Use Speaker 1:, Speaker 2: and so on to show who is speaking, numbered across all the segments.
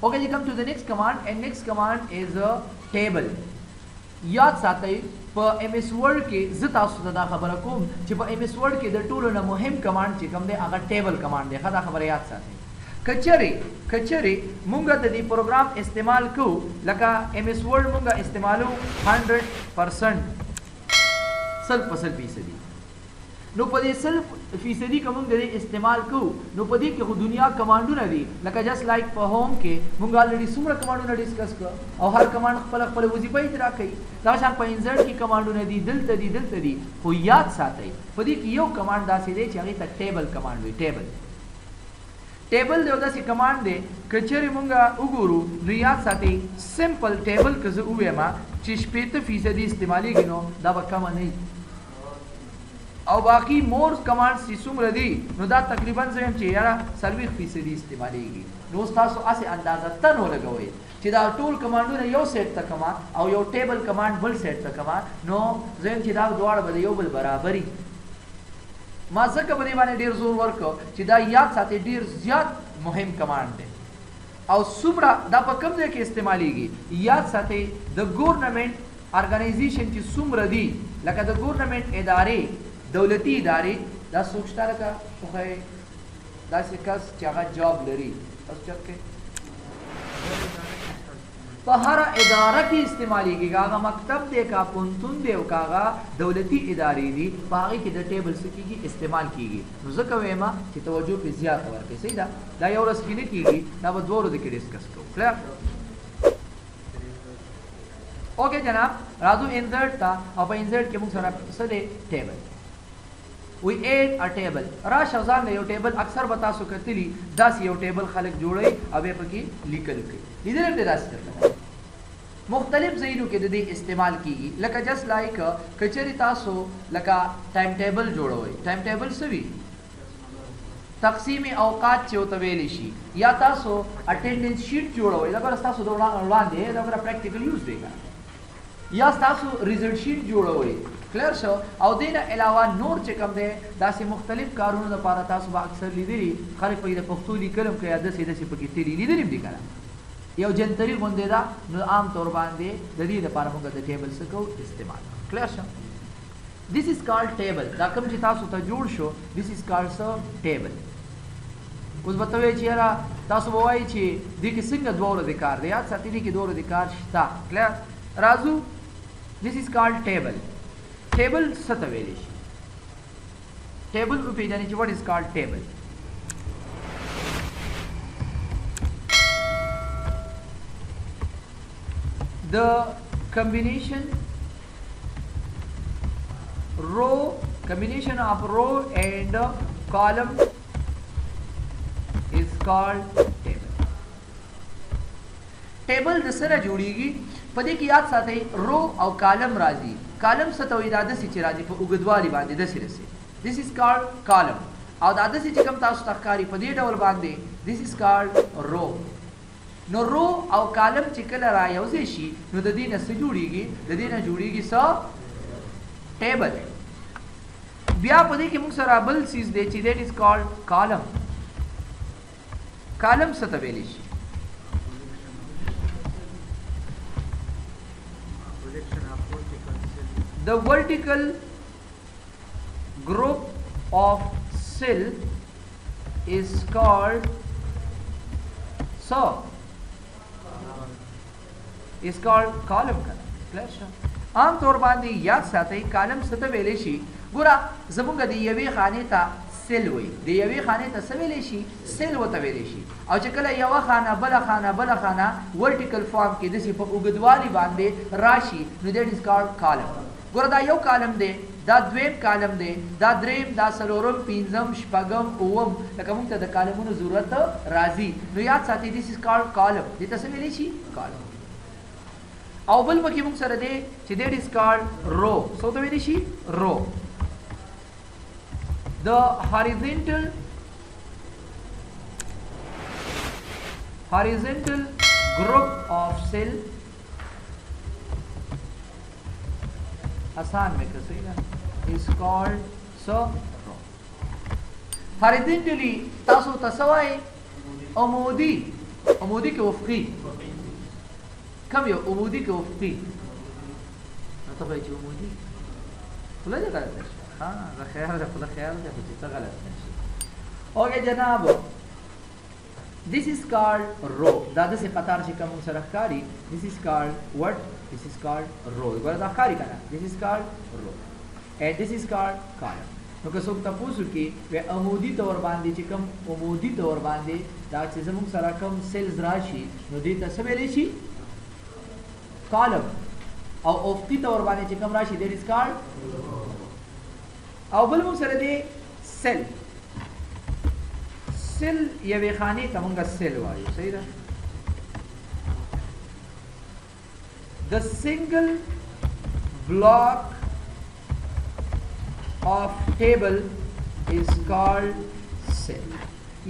Speaker 1: Okay, you come to the next command, and next command is a table. याद साथै په MS Word کې زه تاسو ته دا خبره کوم چې په MS Word کې د ټولو نه مهم کمانډ چې کوم دی هغه ټیبل کمانډ دی. دا خبره یاد ساتئ. کچری مونږ د دې پروګرام استعمال کو لکه MS Word مونږ استعمالو 100% 100%. نو په دې 100% کوم د استعمال کو نو په دې کې خو دنیا کمانډونه دي لکه جست لایک په هوم کې مونږ الریډي څومره کمانډونه ډیسکس کړ او هر کمانډ خپل وظیفه اجرا کوي. دا شان په انسرټ کې کمانډونه دي دلته دي خو یاد ساتئ په دې کې یو کمانډ داسې دی چې هغه ته ټیبل کمانډ وي. ټیبل دی داسې کمانډ دی کچری مونږ وګورو نو یاد ساتئ سمپل ټیبل که زه ووایم چې 80% استعمالېږي نو دا به کمه نه او باقی مور کمانډز چې څومره دي نو دا تقریبا زم چې یاره 40% استعمالېږي. نو تاسو اسې اندازه تنو لګوئ چې دا ټول کمانډونه یو سیټ ته کما او یو ټیبل کمانډ بل سیټ ته کما نو زم چې دا دواړه به یو بل برابري. ما ځکه په دې باندې ډیر زور ورکړ چې دا یاد ساتئ ډیر زیات مهم کمانډ دی او څومره دا په کوم ځای کې استعمالېږي. یاد ساتئ د ګورنمنت ارګنایزیشن چې څومره دي لکه د ګورنمنت ادارې دولتي ادارې دا سوچتا لکه خوخه داسې کس چې هغه جاب لري تاسو چک کې په هر اداره کې استعمالېږي. هغه مکتب دی کا پونتون دی او هغه دولتي ادارې دي په هغه کې د ټیبل سکیږي استعمال کیږي. نو ځکه وایم چې توجه په زیات ورکړئ. صحیح ده دا یو ورځ کې نه کیږي دا به 2 ورځې کې ډیسکس کوو. کلیئر اوکې جناب راځو انسرټ تا او په انسرټ کې موږ سره څه دی ټیبل. We add a table. راشه ځان یو ټیبل اکثر به تاسو کتلی داسې یو ټیبل خلک جوړي او به پکې لیکل کوي. لیدل دې داسې مختلف ځایونو کې د دې استعمال کیږي لکه جست لایک کچری تاسو لکه ټایم ټیبل جوړوي. ټایم ټیبل څه وی تقسیم اوقات چې وته ویل شي یا تاسو اټینډنس شیټ جوړوي لکه تاسو وړاندې دا پریکټیکل یوز دی یا تاسو ریزلټ شیټ جوړوي. کلیر شو او دینه علاوه نور چې کوم دی داسې مختلف کارونو لپاره تاسو به اکثر لیدلی خلک په پښتو لیکلم کې یا داسې پکې تیری لیدلی دي کنه یو جنتري غونډه ده نو عام طور باندې د دې لپاره موږ د ټیبل څخه استعمال کلیر شو. This is called table. دا کوم چې تاسو ته جوړ شو this is called a table. اوس به ته چې یاره تاسو به وایي چې دې کې څنګه دوه ورځې کار دی یاد ساتئ دې کې دوه ورځې کار شته. کلیر راځو this is called table. ټیبل څه ته ویل شي ټیبل په پیژنې چې what is called table. The combination of row and column is called table. ټیبل د سره جوړیږي په دې کې یاد ساتئ رو او کالم راځي. کالم څه ته وایي دا داسې چې راځي په اوږدوالي باندې داسې رسي this is called column او دا داسې چې کوم تاسو ته ښکاري په دې ډول باندې this is called row. نو رو او کالم چې کله را یوځای شي نو د دې نه څه جوړیږي د دې نه جوړیږي څه ټیبل. بیا په دې کې موږ سره بل څیز دی چې that is called column. کالم څه ته ویلی شي the vertical group of cell is called column. عام طور باندې یاد ساتئ کالم څه ته ویلی شي. ګوره زمونږ د یوې خانې ته سیل وایي د یوې خانې ته څه ویلی شي سیل ورته ویلی شي او چې کله یوه خانه بله خانه ورټیکل فارم کې داسې په اوږدوالي باندې راشي نو دیټ از کالډ کالم. ګوره دا یو کالم دی دا دویم کالم دی دا دریم دا څلورم پنځم شپږم اووم لکه موږ ته د کالمونو ضرورت راځي نو یاد ساتئ this is called column. دې ته څه ویلی شي کالم. او بل پکې موږ سره دی چې that is called row. څه ته ویلی شي row. The horizontal group of cell आसान में कसेगा is called row. horizontally تاسو تسوي عمودي عمودي کې افقي کم یو عمودي کې افقي ته به چې عمودي ولا ده غلط نشي ها ده خیال ده خدا خیال ده چې څه غلط نشي اوکے جناب this is called row دا د څه قطار چې کوم سره ښکاری this is called what this is called row ګوره دا ښکاری کنه this is called row and this is called column نو که څوک تاسو کې و عمودي تور باندې چې کوم عمودي تور باندې دا چې زموږ سره کوم سیلز راشي نو دې ته څه ویل شي column او افقي تور باندې چې کوم راشي that is called او بل موږ سره دې سیل سیل یوې خانې ته موږ سیل وایو صحیح ده the single block of table is called cell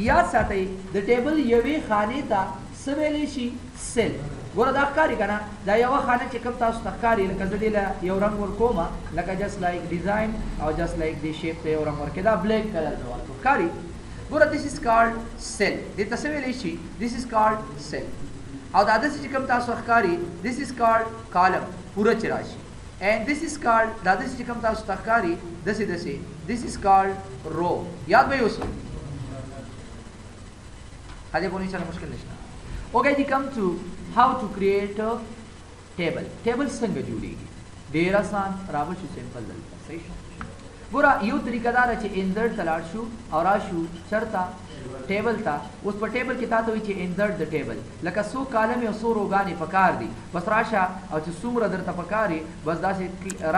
Speaker 1: یاد ساتئ د ټیبل یوې خانې ته څه ویلی شي سیل ګوره دا ښکاري که نه دا یوه خانه چې کوم تاسو ته ښکاري لکه زه دې له یو رنګ ورکومه لکه جست لایک ډیزاین او جست لایک دې شیپ ته یو رنګ ورکړې دا بلیک کلر مې ورکړو ښکاري ګوره this is called cell دې ته څه ویلی شي this is called cell او دا داسې چې کوم تاسو ښکاري this is called column پوره چې راشي and this is called دا داسې چې کوم تاسو ته ښکاري داسې داسې this is called row یاد به یې اوس هدې پوهنې سره مشکل نشته okay we come to how to create a table table څنګه جوړیږي ډېر آسان راوړ شو سمپل دلته صحیح شو ګوره یو طریقه دا ده چې انسرټ ته لاړ شو او راشو چېرته ټیبل ته اوس په ټیبل کې تا ته وایي چې انسرټ د ټیبل لکه څو کالمې او څو روګانې پکار دي بس راشه او چې څومره درته پکار وي بس داسې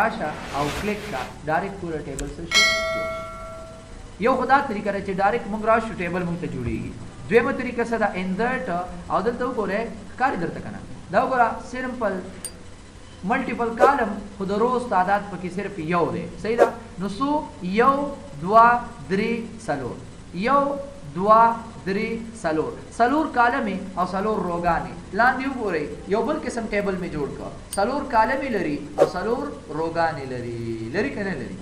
Speaker 1: راشه او کلیک کړه ډایرکټ پوره ټیبل څه شو یو خو دا طریقه ده چې ډایرکټ موږ راشو ټیبل موږ ته جوړیږي دویمه طریقه څه ده انسرټ او دلته وګورئ ښکاري درته که نه دا وګوره سمپل ملټیپل کالم خو د روز تعداد پکې صرف یو دی صحیح ده نو څو یو دوه درې څلور یو دوه درې څلور کالمې او څلور روګانې لاندې وګورئ یو بل قسم ټیبل مې جوړ کړ څلور کالمې لري او څلور روګانې لري که نه لري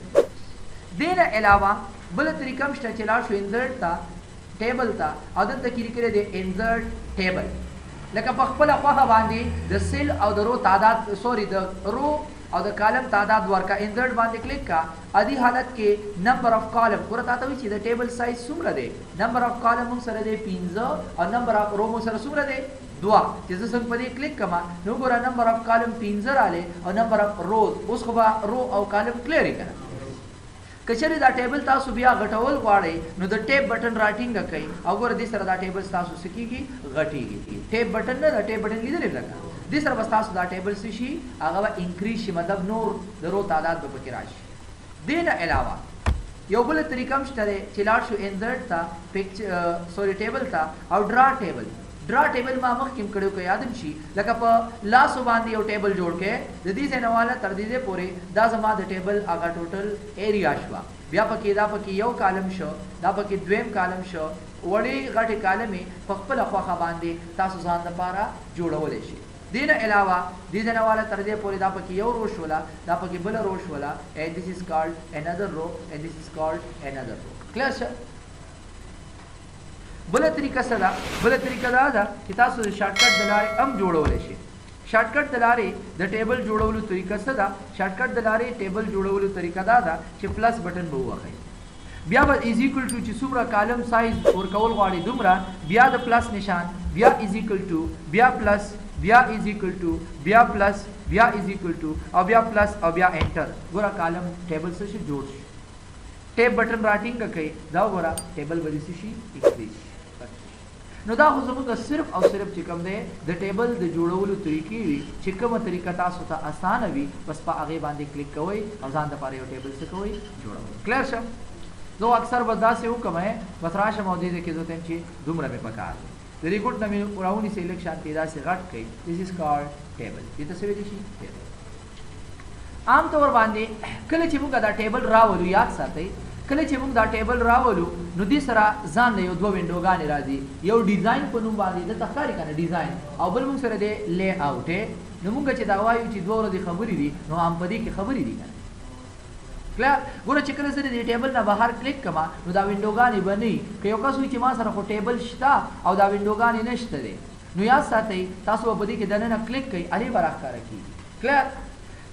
Speaker 1: دې نه علاوه بله طریقه هم شته چې لاړ شو انسرټ ته ټیبل ته او دلته کې لیکلی دی انسرټ ټیبل لکه په خپله خوښه باندې د سیل او د رو تعداد سوري د رو او د کالم تعداد ورکا انسرټ باندې کلیک کا ادي حالت کې نمبر اف کالم ګوره تا ته وایي چې د ټیبل سایز څومره دی نمبر اف کالم موږ سره دی 15 او نمبر اف رو موږ سره څومره دی 2 چې زه څنګه په دې کلیک کما نو ګوره نمبر اف کالم 15 رالی او نمبر اف روز اوس خو به رو او کالم کلیئر کړه کچره دا ټیبل تاسو بیا غټول غواړئ نو د ټیپ بٹن راټینګ کړئ او ګوره دې سره دا ټیبل تاسو سکیږي غټیږي ټیپ بٹن نه دا ټیپ بٹن لیدلې لکه دې سره بس تاسو دا ټیبل شي هغه به انکریز شي مطلب نور درو تعداد به پکې راشي دې نه علاوه یو بل طریقه هم شته چې لاړ شو انسرټ ته سوري ټیبل ته او ډرا ټیبل ما مخکې کړو که یادم شي لکه په لاسو باندې یو ټیبل جوړ کې د دې ځای نه والا تر دې پورې دا زما د ټیبل هغه ټوټل ایریا شوه بیا پکې دا پکې یو کالم شو دا پکې دویم کالم شو وړې غټې کالمې په خپله خوښه باندې تاسو ځان لپاره جوړولی شي دې نه علاوه دې ځای نه والا تر دې پورې دا پکې یو رو شوله دا پکې بله رو شوله and this is called another row and this is called another row clear شه بله طریقه څه ده بله طریقه دا ده چې تاسو د شارټکټ د لارې هم جوړولی شئ شارټکټ د لارې د ټیبل جوړولو طریقه څه ده شارټکټ د لارې ټیبل جوړولو طریقه دا ده چې پلس بټن به ووهئ بیا به از ایکول ټو چې څومره کالم سایز ورکول غواړئ دومره بیا د پلس نشان بیا از ایکول ټو بیا پلس بیا از ایکول ټو بیا پلس بیا از ایکول ټو او بیا پلس او بیا انټر ګوره کالم ټیبل څه شي جوړ شي ټیپ بټن راټینګ کړئ دا وګوره ټیبل به داسې شي انکریز شي نو دا خو زموږ صرف او صرف چې کوم دی د ټیبل د جوړولو طریقې وي چې کومه طریقه تاسو ته اسانه وي بس په هغې باندې کلیک کوئ او ځان دپاره یو ټیبل څه کوئ جوړوئ کلیر شه زه اکثر به داسې وکړم بس راشم او دې کې زه ته چې دومره مې پکار دی د ریکورډ نه مې راونیسئ لږ شان کې داسې غټ کړئ this is called table دې ته څه ویلی شي ټیبل عام طور باندې کله چې موږ دا ټیبل راولو یاد ساتئ کله چې موږ دا ټیبل راولو نو دې سره ځان له یو دوه وینډوګانې راځي یو ډیزاین په نوم باندې دلته ښکاري که نه ډیزاین او بل موږ سره دی لی آوټ نو موږ چې دا وایو چې دوه ورځې خبرې دي نو هم په دې کې خبرې دي که نه کلیئر ګوره چې کله زه د ټیبل نه بهر کلیک کما نو دا وینډوګانې به نه وي که یو کس وي چې ما سره خو ټیبل شته او دا وینډوګانې نشته دی نو یاد ساتئ تاسو به په دې کې دننه کلیک کوئ هلې به راښکاره کېږي کلیئر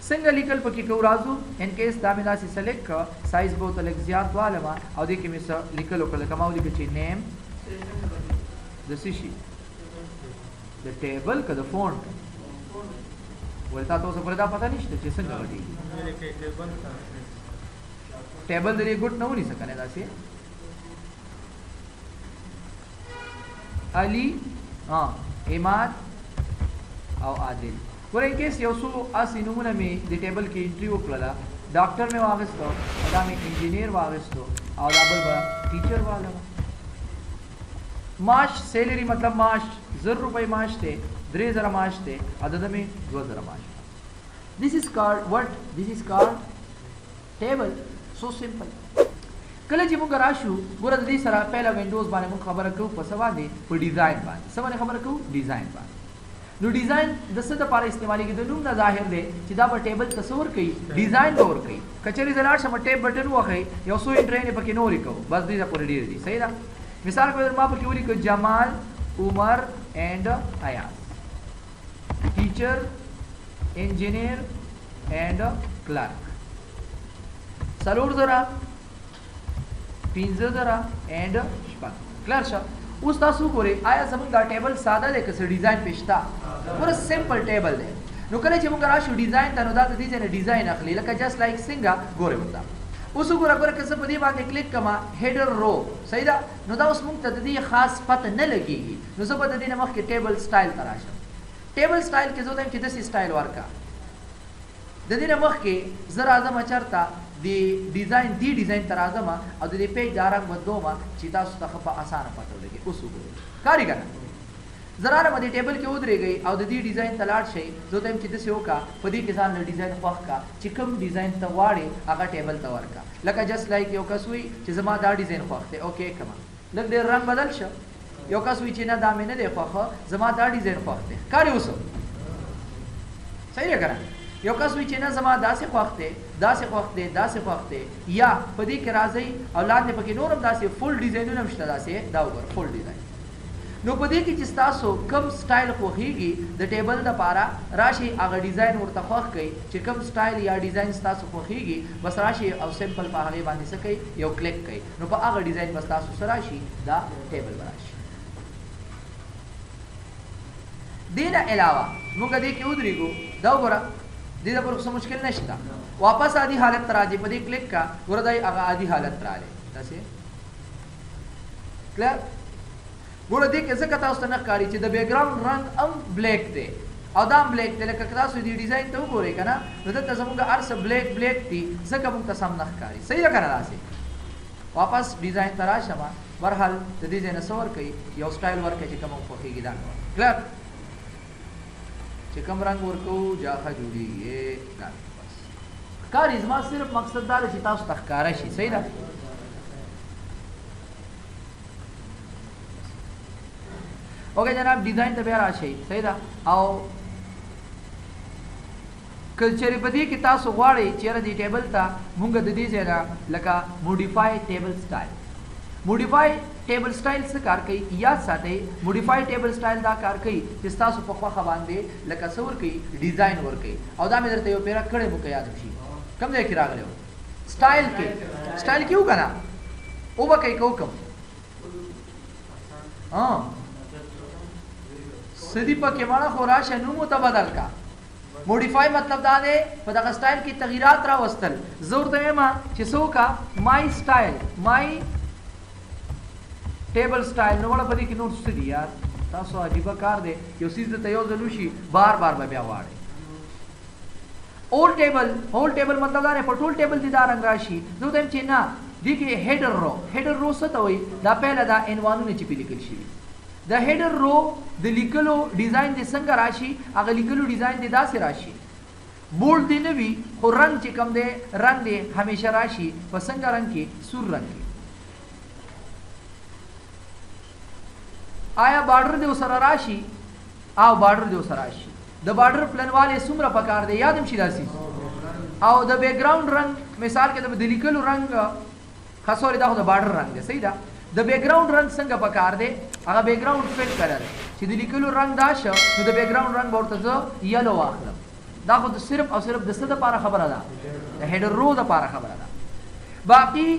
Speaker 1: څنګه لیکل پکې کوو راځو ان کیس دا مې داسې سلیکټ کړه سایز به ورته لږ زیات والمه او دې کې مې څه لیکل وکړه لکه ما ولیکه چې نیم د څه شي د ټیبل که د فونټ ولې تا ته اوسه پورې دا پته نشته چې څنګه غټېږي ټیبل د دې ګوټ نه ونیسه که نه داسې علي عماد او عادل ګوره ان کیس یو څو اسې نومونه مې د ټیبل کې انټري وکړله ډاکټر مې واخیستو دا مې انجینیر واخیستو او دا بل به ټیچر والا معاش سیلری مطلب معاش 1000 روپۍ معاش دی 3000 معاش دی او دده مې 2000 معاش this is called what this is called table so simple کله چې موږ راشو ګوره د دې سره پهله وینډوز باندې موږ خبره کوو په څه باندې په ډیزاین باندې څه باندې خبره کوو ډیزاین باندې نو ډیزاین د څه دپاره استعمالېږي د نوم نه ظاهر دی چې دا به ټیبل تصور کوي ډیزاین به ورکوي که چېرې زه لاړ شم ټیب بټن وښئ یو څو انټرۍ پکې نه ولیکو بس دې ته پورې ډېر دي صحیح ده مثال په ما پکې ولیکو جمال عمر اینڈ ایاز ټیچر انجینیر اینڈ کلرک 4000 15,000 اینڈ شپږ کلر شه اوس تاسو ګورئ آیا زموږ دا ټیبل ساده دی که څه ډیزاین پې شته پوره سمپل ټیبل دی نو کله چې موږ راشو ډیزاین ته نو دا د دې ځای نه ډیزاین اخلي لکه جسټ لایک څنګه ګورئ ورته اوس وګوره که زه په دې باندې کلیک کړم هیډر رو صحیح ده نو دا اوس موږ ته د دې خاص پته نه لګېږي نو زه به د دې نه مخکې ټیبل سټایل ته راشم ټیبل سټایل کې زه وایم چې داسې سټایل ورکړه د دې نه مخکې زه راځم چېرته د ډیزاین ته راځم او د دې پیج دا رنګ بدلوم چې تاسو ته ښه په اسانه پته ولګي اوس وګورئ کاري که نه زه راغلم دې ټیبل کې ودرېږئ او د دې ډیزاین ته لاړ شئ زه ته یم چې داسې وکړه په دې کې ځان له ډیزاین خوښ کړه چې کوم ډیزاین ته غواړې هغه ټیبل ته ورکړه لکه جسټ لایک یو کس وي چې زما دا ډیزاین خوښ دی اوکې کړم لږ ډېر رنګ بدل شه یو کس وي چې نه دا مې نه دی خوښه زما دا ډیزاین خوښ دی کاري اوس صحیح دی که نه یو کس وي چې نه زما داسې خوښ دی داسې خوښ دی داسې خوښ دی یا په دې کې راځئ او لاندې پکې نور هم داسې فل ډیزاینونه هم شته داسې دا وګوره فل ډیزاین نو په دې کې چې ستاسو کوم سټایل خوښېږي د ټیبل دپاره راشئ هغه ډیزاین ورته خوښ کړئ چې کوم سټایل یا ډیزاین ستاسو خوښېږي بس راشئ او سمپل په هغې باندې څه کوئ یو کلیک کوئ نو په هغه ډیزاین به ستاسو څه راشي دا ټیبل به راشي دې نه علاوه موږ دې کې ودرېږو دا وګوره دې دپاره څه مشکل نشته واپس عادي حالت ته راځي په دې کلیک کا ګوره دا هغه عادي حالت ته راغلی داسې کلیر ګوره دې کې ځکه تاسو ته نه ښکاري چې د بیکګراؤنډ رنګ هم بلیک دی او دا هم بلیک دی لکه که تاسو دې ډیزاین ته وګورئ که نه نو دلته زموږ هر څه بلیک دي ځکه موږ ته سم نه ښکاري صحیح ده که نه داسې واپس ډیزاین ته راشم برحال د دې ځای نه څه ورکوئ یو سټایل ورکوئ چې کوم خوښېږي دا کلیر چې کوم رنګ ورکوو جاښه جوړېږي دا بس ښکاري زما صرف مقصد دا دی چې تاسو ته ښکاره شي صحیح ده اوکې جناب ډیزاین ته بیا راشئ صحیح ده او که چېرې په دې کې تاسو غواړئ چېرې دې ټیبل ته مونږ د دې ځای نه لکه موډیفای ټیبل سټایل موډیفای ټیبل سټایل څه کار کوي یاد ساتئ موډیفای ټیبل سټایل دا کار کوي چې ستاسو په خوښه باندې لکه څه ورکوي ډیزاین ورکوي او دا مې درته یو پیره کړی مو که یاد شي کوم ځای کې راغلی و سټایل کې کې و که نه وبکئ که وکړم سدی پکې مړه خو راشه نوم ورته بدل کا موډیفای مطلب دا دی په دغه سټایل کې تغییرات راوستل زه ورته وایم چې څه وکړه مای سټایل مای ټیبل سټایل نو وړه په دې کې نور څه دي یار تاسو عجیبه کار دی یو څیز درته یو ځل وشي بار بار به بیا واړئ هول ټیبل مطلب دا دی په ټول ټیبل دې دا رنګ راشي زه ورته وایم چې نه دې کې هیډر رو څه ته وایي دا پهله دا عنوانونه چې پې لیکل شوي د هیډر رو د لیکلو ډیزاین دې څنګه راشي هغه لیکلو ډیزاین دې داسې راشي بولډ دې نه وي خو رنګ چې کوم دی رنګ دې همیشه راشي په څنګه رنګ کې سور رنګ کې آیا بارډر دې ورسره راشي او بارډر دې ورسره راشي د بارډر پلنوالی څومره پکار دی یاد هم شي داسې او د بیک گراوند رنگ مثال کې د لیکلو رنگ خاصوري دا د بارډر رنگ دی صحیح ده د بیک گراوند رنگ څنګه پکار دی هغه بیک گراوند فیل کلر چې د لیکلو رنگ دا شو نو د بیک گراوند رنگ ورته زه یلو واخلم دا خو صرف او صرف د څه د لپاره خبره ده د هیډر رو د لپاره خبره ده باقي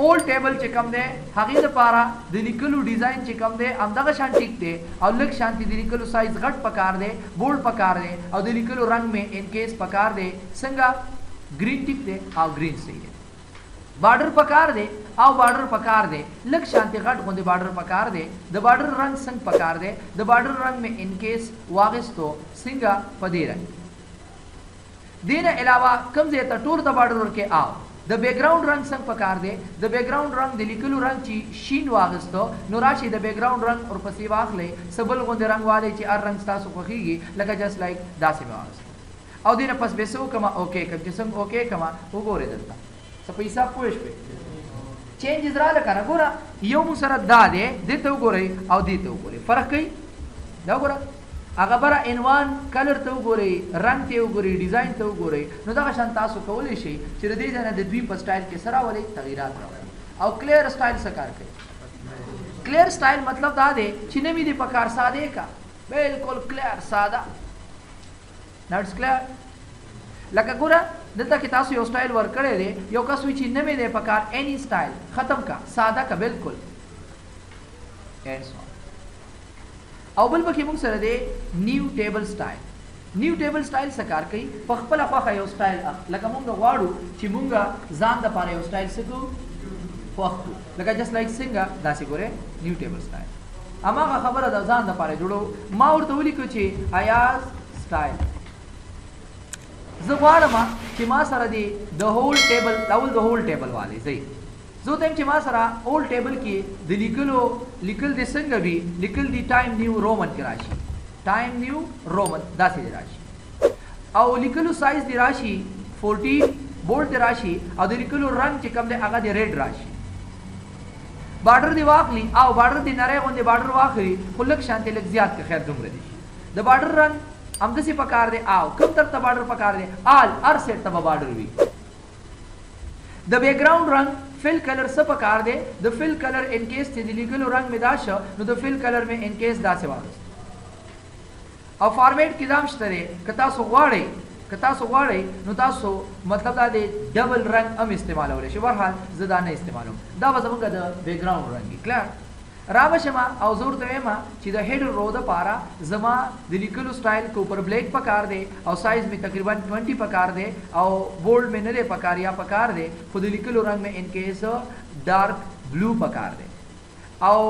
Speaker 1: اول ټیبل چې کم دی هغه د لپاره د لیکلو ډیزاین چې کم دی همدغه شان ټیک دی او لږ شانتي د لیکلو سایز غټ پکار دی بولډ پکار دی او د لیکلو رنگ میں ان کیس پکار دی څنګه گرین ټیک دی او گرین صحیح دی بارډر پکار دی او بارډر پکار دی لږ شانتي غټ غوندي بارډر پکار دی د بارډر رنگ څنګه پکار دی د بارډر رنگ میں ان کیس واغستو څنګه پدې رنگ دینه علاوه کم زه ته ټول د بارډر ورکه آو د بیک گراوند رنگ څنګه پکار دی د بیک گراوند رنگ د لیکلو رنگ چې شین واغستو نو راشي د بیک گراوند رنگ اور پسې واخلې سبل غوندي رنگ والے چې ار رنگ تاسو خوخيږي لکه جست لایک داسې واغستو او دینه پس به سو کما اوکے کم چې څنګه اوکے کما وګوره دلته سپیسا پوښ په چینجز را لکه ګوره یو مو سره دا دی دته وګورئ او دته وګورئ فرق کوي دا وګوره هغه بره عنوان کلر ته وګورئ رنگ ته وګورئ ډیزاین ته وګورئ نو دا شان تاسو کولی شئ چې د دې نه د دوی په سټایل کې سره ولې تغیرات راوړي او کلیر سټایل څه کار کوي کلیر سټایل مطلب دا دی چې نوی دی په کار ساده کا بالکل کلیر ساده نټس کلیر لکه ګوره دلته کې تاسو یو سټایل ور کړی دی یو کس وی چې نوی دی په کار اني سټایل ختم کا ساده کا بالکل ایسو او بل پکې موږ سره دی نیو ټیبل سټایل نیو ټیبل سټایل څه کار کوي په خپل خواخه یو سټایل لکه موږ غواړو چې موږ ځان د پاره یو سټایل سکو خوښو لکه جست لایک څنګه داسې ګوره نیو ټیبل سټایل اماغه خبره د ځان د پاره جوړو ما ورته ولیکو چې ایاز سټایل زه غواړم چې ما سره دی د هول ټیبل ډول د هول ټیبل والی زی زه تم چې ما سره اول ټیبل کې د لیکل د څنګه وی لیکل دی ټایم نیو رومن کې راشي ټایم نیو رومن داسې راشي او لیکلو سایز دی راشي 14 بولډ دی راشي او د لیکلو رنگ چې کوم دی هغه دی ریډ راشي بارډر دی واخلی او بارډر دی نری غوندي بارډر واخلی خو لږ شانتي لږ زیات کې خیر دومره دي د بارډر رنگ هم دسی پکار دی او کوم تر ته بارډر پکار دی آل ار سیټ ته بارډر وی د بیک گراوند رنگ فل کلر څه پکار دی د فل کلر ان کیس ته د لیکلو رنگ می داشه نو د فل کلر می ان کیس داسې واغست او فارمیټ کې دام شته کتا سو غواړي نو تاسو مطلب دا دی ډبل رنگ هم استعمالول شي ورحال زدا نه استعمالو دا به زمونږ د بیک گراوند رنگ کلر راوشما او زور ته ما چې د هیډ رو د پارا زما د لیکلو سټایل کو پر بلیک پکار دی او سایز می تقریبا 20 پکار دی او بولډ می نه پکار یا پکار دی خود لیکلو رنگ میں ان کیس ډارک بلو پکار دی او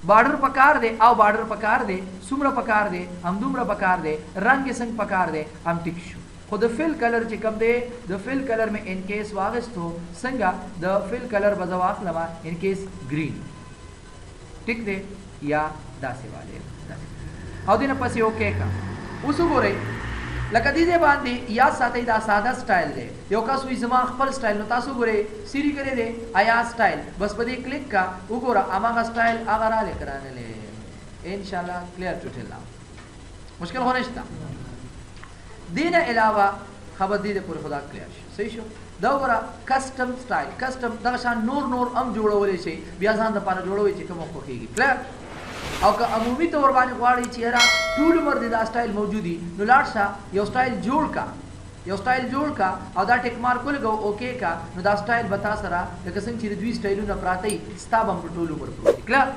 Speaker 1: بارډر پکار دی او بارډر پکار دی سمره پکار دی هم دومره پکار دی رنگ څنګه پکار دی هم ټیک شو خود فل کلر چې کوم دی د فل کلر میں ان کیس واغستو څنګه د فل کلر بزواخ لما ان کیس گرین ټیک دی یا داسې والے او دینه پسې اوکے کا اوس وګورئ لکه دې باندې یا ساتي دا ساده سټایل دی یو کس وی زما خپل سټایل نو تاسو ګورئ سری کړی دی آیا سټایل بس په دې کلیک کا وګوره اماغه سټایل هغه را لیکرانه لې ان شاء الله کلیر ټوټل لا مشکل هونه نشته دینه علاوه خبر دې پر خدا کلیر شي صحیح شو دا وګوره کسٹم سټایل کسٹم دا شان نور هم جوړولې شي بیا ځان د پاره جوړوي چې کوم خوخيږي کلیر او که عمومي تور باندې غواړي چې را ټول عمر دا سټایل موجودي نو لاړ یو سټایل جوړ کا او دا ټیک مارک ولګو اوکے کا نو دا سټایل بتا سره لکه څنګه چې دوی سټایلونه پراته ستابم په ټول عمر پروت کلیر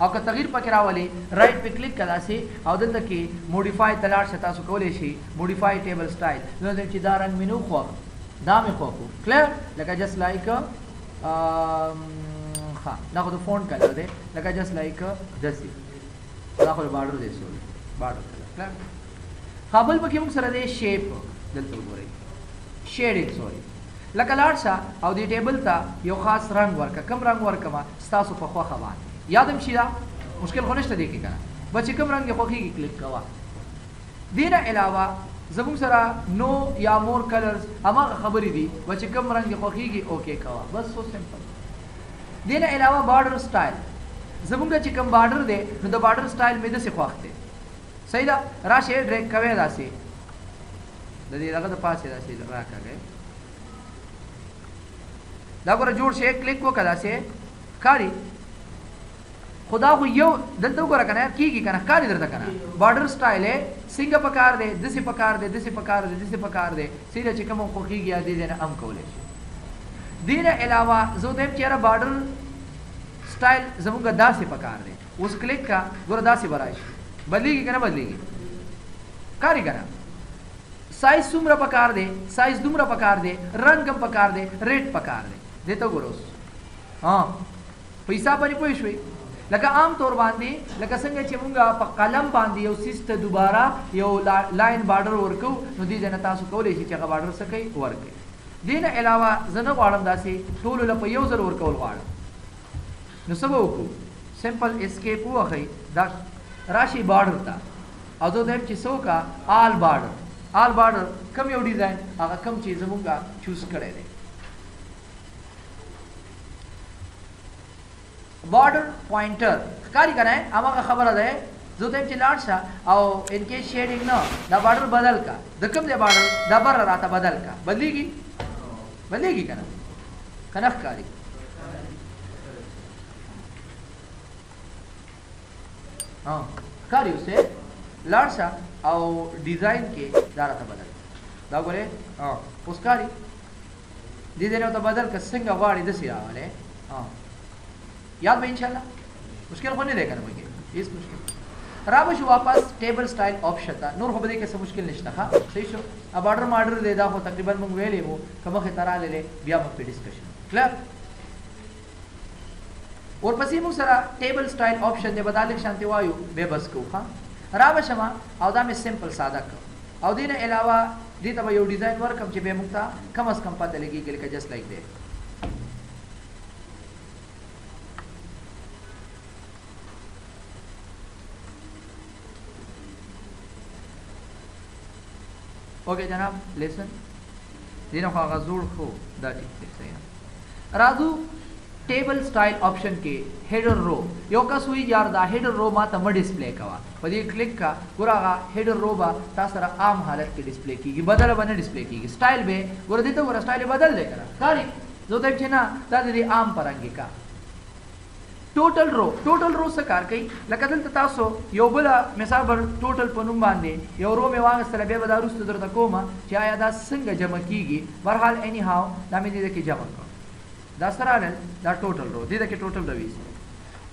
Speaker 1: او که تغییر پکې راولي رائټ په کلیک کړه سي او دلته کې موډیفای تلاړ شتا سو کولې شي موډیفای ټیبل سټایل نو چې دا رنگ مینو خو دا مې خو کلیر لکه جست لایک ها دا خو د فونټ کلر دی لکه جست لایک دسی دا خو بارډر دی سو بارډر کلر قابل پکې موږ سره دی شیپ دلته وګورئ شیډینګ سوري لکه لاړ او دی ټیبل ته یو خاص رنگ ورکا کم رنگ ورکما ستاسو په خوا خوان یادم شي دا مشکل خو نشته دی کې کنه بچ کم رنگ خو کې کلیک کوا دینه علاوه زموږ سره نو یا مور کلرز هغه خبرې دي بچ کم رنگ خو کې اوکے کوا بس سو سمپل دینه علاوه بارډر سټایل زموږ چې کم بارډر دی نو د بارډر سټایل مې د څه خوښ دی صحیح دا راشه ډریک کوي داسې د دې دغه د پاسه راشي راکاږي دا ګوره جوړ شي کلیک وکړه سه کاری خدا خو یو دلته وګوره کنه کیږي کنه کاری درته کنه بارډر سټایل څنګه پکار دی دسي پکار دی دسي پکار دی دسي پکار دی سیده چې کوم خو کیږي دې نه ام کولای شي دین علاوه زه دې چیرې بارډر سټایل زموږ داسې پکار دی اوس کلیک کا ګوره داسې برای شي بدلیږي کنه بدلیږي کاری کنه سایز څومره پکار دی سایز دومره پکار دی رنگ هم پکار دی ریټ پکار دی دته ګوروس ها پیسې باندې پوي شوي لکه عام طور باندې لکه څنګه چې مونږه په قلم باندې یو سیسته دوباره یو لاین بارډر ورکو نو دې نه تاسو کولای شئ چې هغه بارډر څه کوي ورکړي دین علاوه زنه غواړم داسې ټول له په یو ځل ورکول غواړم نو څه وکړو سمپل اسکیپ وخی دا راشي بارډر ته او زه دې چې څوکا آل بارډر کم یو ډیزاین هغه کم چې زمونږه چوز کړی دی بارډر پوینټر ښکاری کنه هغه خبره ده زه ته چې لاړ شه او ان کې شیډینګ نه دا بارډر بدل کا د کوم ځای بارډر دا بر راته بدل کا بدلیږي کنه ښکاری ښکاری اوسه لاړ شه او ډیزاین کې دا راته بدل دا ګوره اوس ښکاری دې نه ته بدل کا څنګه غواړي د سي راواله याद में इंशाल्लाह मुश्किल होने देगा ना मुझे इस मुश्किल राबश वापस टेबल स्टाइल ऑप्शन था नूर खबरे के मुश्किल निश्ता था सही शो अब ऑर्डर दे दा हो तकरीबन मंग वेले वो कम खतरा ले बिया मत पे डिस्कशन क्लियर और पसी मु सरा टेबल स्टाइल ऑप्शन दे बदालिक शांति वायु बेबस को हां राबशमा औदा में सिंपल सादा को औदी ने अलावा दी तब यो डिजाइन वर्क कम जे बेमुक्ता कम अस कम पता लगी के जस्ट लाइक दैट ओके जनाब लेसन दिनों का गजूर हो दा ठीक सही राजू टेबल स्टाइल ऑप्शन के हेडर रो यो का सुई यार दा हेडर रो मा तम डिस्प्ले कवा पदी क्लिक का पूरा हेडर रो बा तासरा आम हालत के डिस्प्ले की बदल बने डिस्प्ले की स्टाइल बे गुर देते गुर स्टाइल बदल दे करा सारी जो तक छे ना दा आम परंगी का टोटल रो से कार कई लकदल तासो यो बला मिसाल बर टोटल पनुम बांधे यो रो में वांग सला बे बदारुस तो दर कोमा चाया दा संग जमा कीगी बहरहाल एनी हाउ दा में दे के जमा कर दा सरान दा टोटल रो दे के टोटल रवीस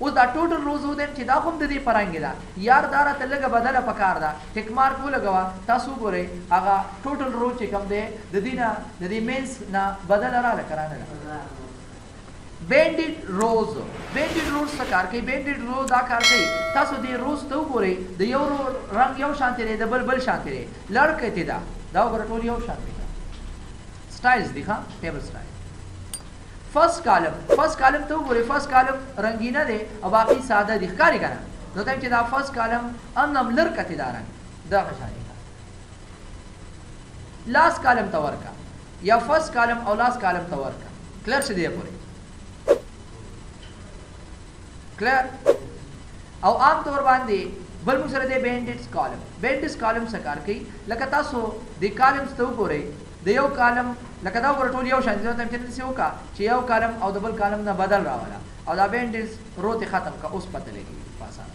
Speaker 1: ओ दा टोटल रो जो दे चिदा हम दे परांगे दा यार दारा तलगा बदल पकार दा टिक मार्क को लगवा तासु गोरे आगा टोटल रो चे कम दे ददीना ददी मेंस ना बदल रा कराना बैंडेड रोज सकार के बैंडेड रो दा कार के तासो दे रोज तो गोरे द यो रंग यो शांति रे डबल बल शांति रे लड़के ते दा गोरे टोल यो शांति स्टाइल्स दिखा टेबल स्टाइल फर्स्ट कॉलम तो गोरे फर्स्ट कॉलम रंगीना दे और बाकी सादा दिखकारी करा तो तक दा फर्स्ट कॉलम अनम लड़के दा रंग दा शांति का लास्ट कॉलम तवर का या फर्स्ट कॉलम और लास्ट कॉलम तवर का क्लियर से दिया पूरे क्लियर और आम तौर बांधे बल मुसरे दे बैंडेड्स कॉलम सकार कई लगता सो दे कॉलम्स तो कोरे दे यो कॉलम लगता को टोल यो शांति तो तम से होका चे यो कॉलम और डबल कॉलम ना बदल रहा वाला और दा बैंडेड्स रोते खत्म का उस पता लगी पासा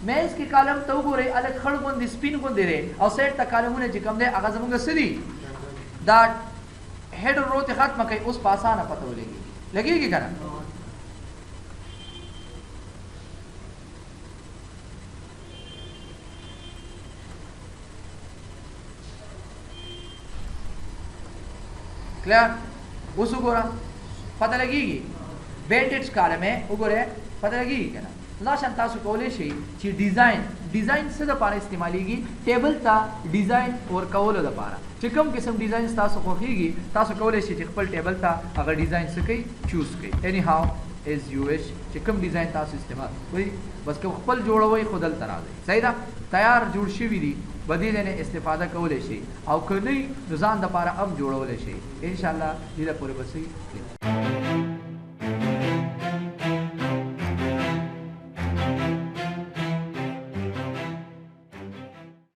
Speaker 1: मैं इसके कॉलम तो कोरे अलग खड़ गुन दे स्पिन गुन दे रे और सेट तक कॉलम ने जिकम दे आगाज मंग सीधी दा हेड रोते खत्म कई उस पासा ना पता लगेगी करा क्लियर उसु गोरा पता लगेगी बैंडेड्स कॉलम है उगोरे पता लगेगी क्या ना शंता सु कोले शे ची डिजाइन से द पारा इस्तेमालीगी टेबल ता डिजाइन और कवलो द पारा चिकम किस्म डिजाइन तासु कोखीगी तासु कोले शे चिकपल टेबल ता अगर डिजाइन से कई चूज कई anyhow as you wish चिकम डिजाइन तासु इस्तेमाल कोई बस के खपल जोड़ो वही खुदल तरा दे सही दा तैयार जुड़ शी विदी बदीले ने इस्तेफादा कौले शे और कहीं नुजान द पारा अब जोड़ो ले शे इंशाल्लाह जिला पूरे बसी